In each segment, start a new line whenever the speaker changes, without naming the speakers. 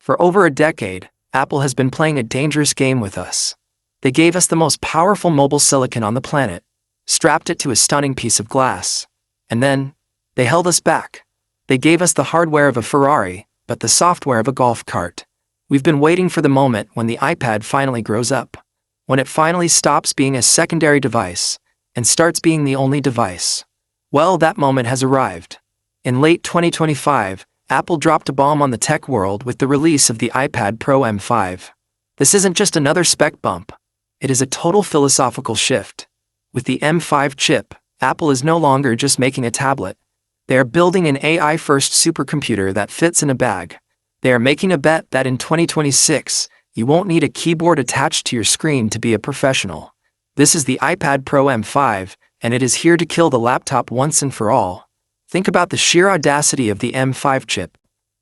For over a decade, Apple has been playing a dangerous game with us. They gave us the most powerful mobile silicon on the planet, strapped it to a stunning piece of glass. And then, they held us back. They gave us the hardware of a Ferrari, but the software of a golf cart. We've been waiting for the moment when the iPad finally grows up. When it finally stops being a secondary device and starts being the only device. Well, that moment has arrived. In late 2025, Apple dropped a bomb on the tech world with the release of the iPad Pro M5. This isn't just another spec bump. It is a total philosophical shift. With the M5 chip, Apple is no longer just making a tablet. They are building an AI-first supercomputer that fits in a bag. They are making a bet that in 2026, you won't need a keyboard attached to your screen to be a professional. This is the iPad Pro M5, and it is here to kill the laptop once and for all. Think about the sheer audacity of the M5 chip.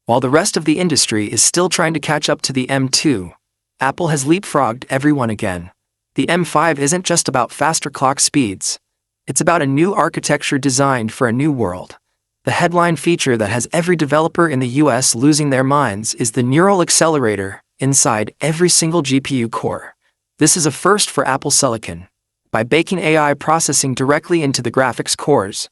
While the rest of the industry is still trying to catch up to the M2, Apple has leapfrogged everyone again. The M5 isn't just about faster clock speeds. It's about a new architecture designed for a new world. The headline feature that has every developer in the US losing their minds is the neural accelerator inside every single GPU core. This is a first for Apple Silicon. By baking AI processing directly into the graphics cores,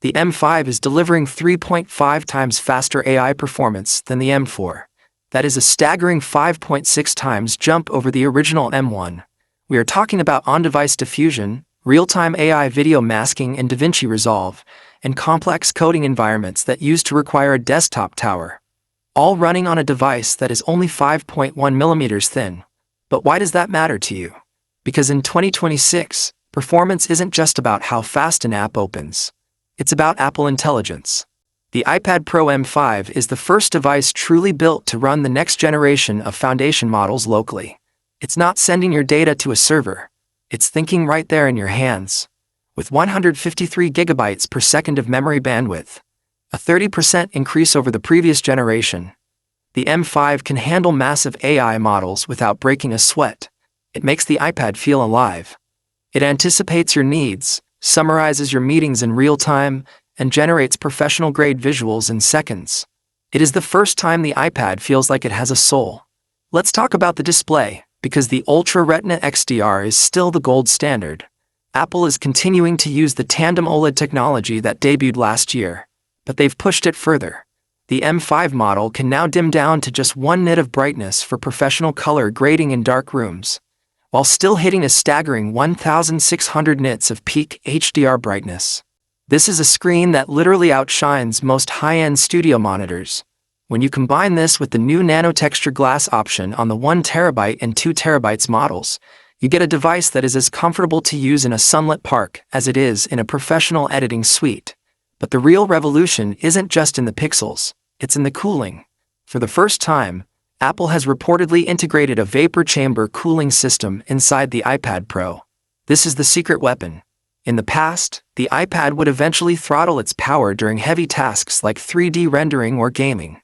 the M5 is delivering 3.5 times faster AI performance than the M4. That is a staggering 5.6 times jump over the original M1. We are talking about on-device diffusion, real-time AI video masking and DaVinci Resolve, and complex coding environments that used to require a desktop tower, all running on a device that is only 5.1 millimeters thin. But why does that matter to you? Because in 2026, performance isn't just about how fast an app opens. It's about Apple intelligence. The iPad Pro M5 is the first device truly built to run the next generation of foundation models locally. It's not sending your data to a server. It's thinking right there in your hands. With 153 gigabytes per second of memory bandwidth, a 30% increase over the previous generation, the M5 can handle massive AI models without breaking a sweat. It makes the iPad feel alive. It anticipates your needs, summarizes your meetings in real time, and generates professional-grade visuals in seconds. It is the first time the iPad feels like it has a soul. Let's talk about the display, because the Ultra Retina XDR is still the gold standard. Apple is continuing to use the tandem OLED technology that debuted last year, but they've pushed it further. The M5 model can now dim down to just 1 nit of brightness for professional color grading in dark rooms, while still hitting a staggering 1,600 nits of peak HDR brightness. This is a screen that literally outshines most high-end studio monitors. When you combine this with the new nano-texture glass option on the 1TB and 2TB models, you get a device that is as comfortable to use in a sunlit park as it is in a professional editing suite. But the real revolution isn't just in the pixels, it's in the cooling. For the first time, Apple has reportedly integrated a vapor chamber cooling system inside the iPad Pro. This is the secret weapon. In the past, the iPad would eventually throttle its power during heavy tasks like 3D rendering or gaming.